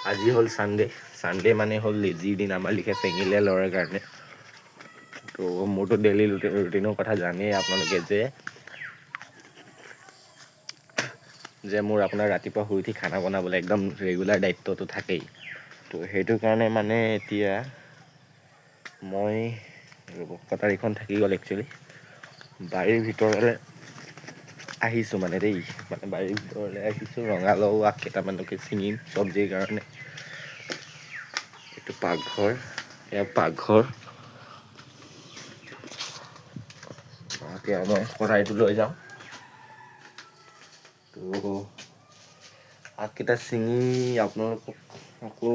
আজি হ'ল চানডে মানে হ'ল লেজিৰ দিন আমাৰ লিখে চেঙিলে ল'ৰাৰ কাৰণে। তো মোৰতো ডেইলি ৰুটিনৰ কথা জানেই আপোনালোকে যে মোৰ আপোনাৰ ৰাতিপুৱা শুই উঠি খানা বনাবলৈ একদম ৰেগুলাৰ দায়িত্বটো থাকেই। তো সেইটো কাৰণে মানে এতিয়া মই কটাৰীখন থাকি গ'ল একচুৱেলি বাৰীৰ ভিতৰলৈ আহিছোঁ মানে দেই মানে বাৰীৰ ভিতৰলৈ আহিছোঁ ৰঙালাও আগ কেইটামানকে ছিঙিম চব্জিৰ কাৰণে। এইটো পাকঘৰ এয়া পাকঘৰ। এতিয়া মই কঢ়াইটো লৈ যাওঁ। তো আগকেইটা ছিঙি আপোনালোকক আকৌ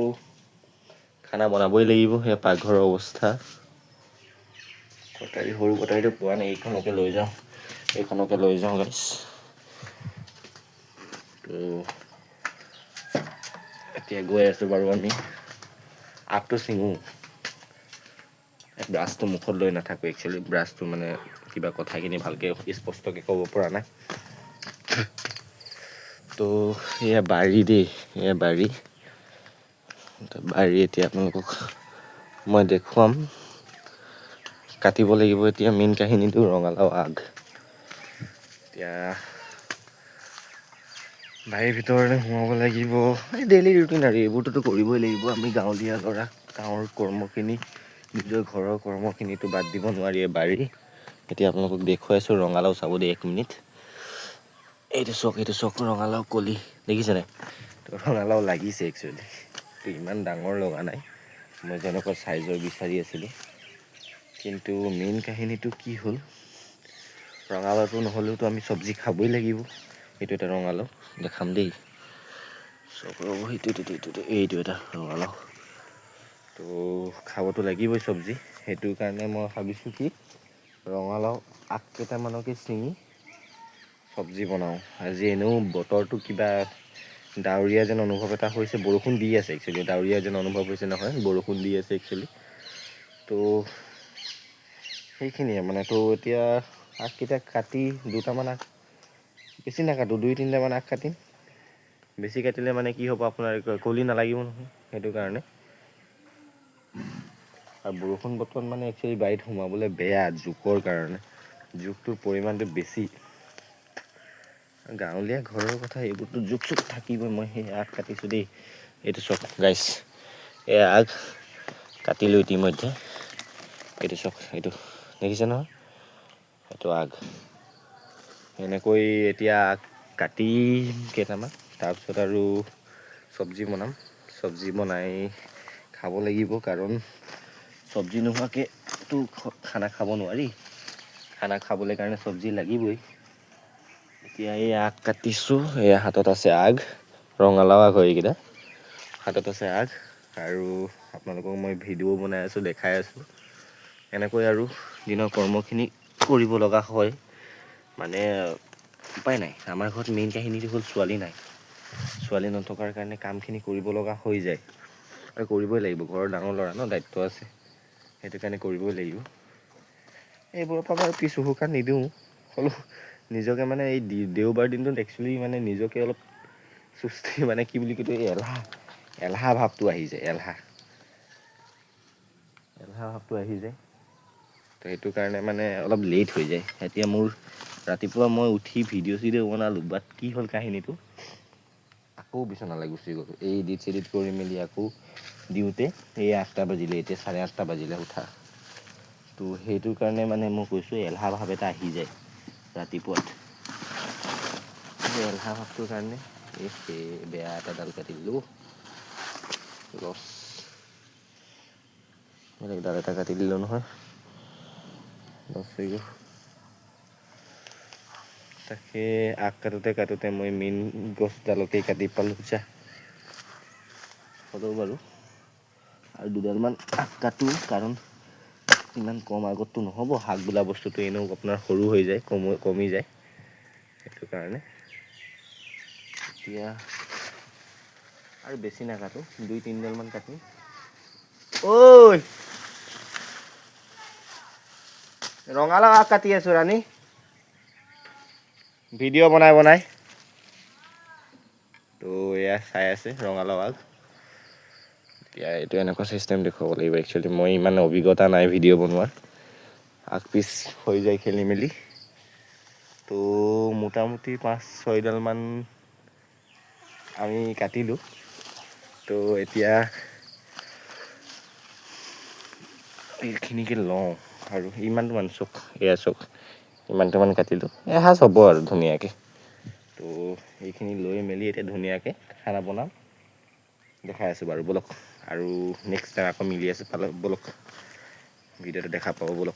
খানা বনাবই লাগিব সেয়া পাকঘৰৰ অৱস্থা। সৰু কটাৰীটো পোৱা নাই এইখনকে লৈ যাওঁ গাইছ। তো এতিয়া গৈ আছোঁ বাৰু আমি আগটো ছিঙো। ব্ৰাছটো মুখত লৈ নাথাকোঁ একচুৱেলি ব্ৰাছটো মানে কিবা কথাখিনি ভালকৈ স্পষ্টকৈ ক'ব পৰা নাই। তো এয়া বাৰী দেই এয়া বাৰী এতিয়া আপোনালোকক মই দেখুৱাম। কাটিব লাগিব এতিয়া মেইন কাহিনীটো ৰঙালাও আগ। এতিয়া বাৰীৰ ভিতৰলৈ সোমাব লাগিব এই ডেইলি ৰুটিন আৰু এইবোৰতো কৰিবই লাগিব আমি গাঁৱলীয়া ল'ৰা। গাঁৱৰ কৰ্মখিনি নিজৰ ঘৰৰ কৰ্মখিনিতো বাদ দিব নোৱাৰি বাৰী। এতিয়া আপোনালোকক দেখুৱাইছোঁ ৰঙালাও চাব দেই 1 মিনিট। এইটো চক ৰঙালাও কলি দেখিছে নাই তো ৰঙালাও লাগিছে একচুৱেলি তো ইমান ডাঙৰ লগা নাই মই যেনেকুৱা চাইজৰ বিচাৰি আছিলোঁ। কিন্তু মেইন কাহিনীটো কি হ'ল ৰঙালাওটো নহ'লেওতো আমি চব্জি খাবই লাগিব। এইটো এটা ৰঙালাও দেখাম দেই এইটো এটা ৰঙালাও। তো খাবতো লাগিবই চব্জি সেইটো কাৰণে মই ভাবিছোঁ কি ৰঙালাও আগ কেইটামানকে ছিঙি চব্জি বনাওঁ। আজি এনেও বতৰটো কিবা ডাৱৰীয়া যেন অনুভৱ এটা হৈছে বৰষুণ দি আছে একচুৱেলি ডাৱৰীয়া যেন অনুভৱ হৈছে নহয় বৰষুণ দি আছে একচুৱেলি। তো সেইখিনিয়ে মানে তো এতিয়া আগকেইটা কাটি দুটামান আগ বেছি নাকাটো 2-3টামান আগ কাটিম। বেছি কাটিলে মানে কি হ'ব আপোনাৰ কলি নালাগিব নহয় সেইটো কাৰণে। আৰু বৰষুণ বতৰত মানে একচুৱেলি বাৰীত সোমাবলৈ বেয়া জোকৰ কাৰণে। জোকটোৰ পৰিমাণটো বেছি। গাঁৱলীয়া ঘৰৰ কথা এইবোৰতো জোক চোক থাকিবই মই সেই আগ কাটিছোঁ দেই এইটো চক গাইছ এয়া আগ কাটিলোঁ ইতিমধ্যে। এইটো চক এইটো দেখিছে নহয় এইটো আগ। এনেকৈ এতিয়া কাটিম কেইটামান তাৰপিছত আৰু চব্জি বনাই খাব লাগিব কাৰণ চব্জি নোহোৱাকৈতো খানা খাব নোৱাৰি। খানা খাবলৈ কাৰণে চব্জি লাগিবই। এতিয়া এই আগ কাটিছোঁ এয়া হাতত আছে আগ ৰঙালাও আগ হয় এইকেইটা। হাতত আছে আগ আৰু আপোনালোকক মই ভিডিঅ' বনাই আছোঁ দেখাই আছোঁ। এনেকৈ আৰু দিনৰ কৰ্মখিনি কৰিব লগা হয়। মানে উপায় নাই আমাৰ ঘৰত মেইন কাহিনীটো হ'ল ছোৱালী নাই। ছোৱালী নথকাৰ কাৰণে কামখিনি কৰিব লগা হৈ যায়। আৰু কৰিবই লাগিব ঘৰৰ ডাঙৰ ল'ৰা ন দায়িত্ব আছে সেইটো কাৰণে কৰিবই লাগিব। এইবোৰৰ পৰা বাৰু পিছ হুহুকাৰ নিদিওঁ হ'লেও নিজকে মানে এই দেওবাৰ দিনটোত একচুৱেলি মানে নিজকে অলপ সুস্তি মানে কি বুলি কয় এলাহ ভাৱটো আহি যায় এলাহ ভাৱটো আহি যায়। তো সেইটো কাৰণে মানে অলপ লেট হৈ যায় এতিয়া মোৰ ৰাতিপুৱা মই উঠি ভিডিঅ' চিডিঅ' বনালোঁ বাট কি হ'ল কাহিনীটো আকৌ বিচনালৈ গুচি গ'লোঁ এই এডিট চেডিট কৰি মেলি আকৌ দিওঁতে এই 8টা বাজিলে এতিয়া 8:30 বাজিলে উঠা। তো সেইটো কাৰণে মানে মই কৈছোঁ এলাহ ভাৱ এটা আহি যায় ৰাতিপুৱাত। এলাহ ভাৱটোৰ কাৰণে বেয়া এটাডাল কাটি দিলোঁ বেলেগ ডাল এটা কাটি দিলোঁ নহয় তাকে আগ কাটোতে মই মেইন গছডালকেই কাটি পালোঁ যা। হ'লেও বাৰু আৰু দুডালমান আগ কাটো কাৰণ ইমান কম আগততো নহ'ব শাক বোলা বস্তুটো এনেও আপোনাৰ সৰু হৈ যায় কমি যায়। সেইটো কাৰণে এতিয়া আৰু বেছি নাকাটো 2-3ডাল মান কাটিম। ঐ ৰঙালাও আগ কাটি আছোঁ ৰাণী ভিডিঅ' বনাই তো এয়া চাই আছে ৰঙালাও আগ এতিয়া এইটো এনেকুৱা চিষ্টেম দেখুৱাব লাগিব একচুৱেলি মই ইমান অভিজ্ঞতা নাই ভিডিঅ' বনোৱাৰ আগ পিচ হৈ যায় খেলি মেলি তো মোটামুটি 5-6ডালমান আমি কাটিলোঁ তো এতিয়া এইখিনিকে লওঁ আৰু ইমানটোমান চক এয়া চক ইমানটোমান কাটিলোঁ এসাঁজ হ'ব আৰু ধুনীয়াকৈ তো এইখিনি লৈ মেলি এতিয়া ধুনীয়াকৈ খানা বনাম দেখাই আছোঁ বাৰু ব'লক আৰু নেক্সট টাইম আকৌ মিলি আছোঁ পালে ব'লক ভিডিঅ'টো দেখা পাব ব'লক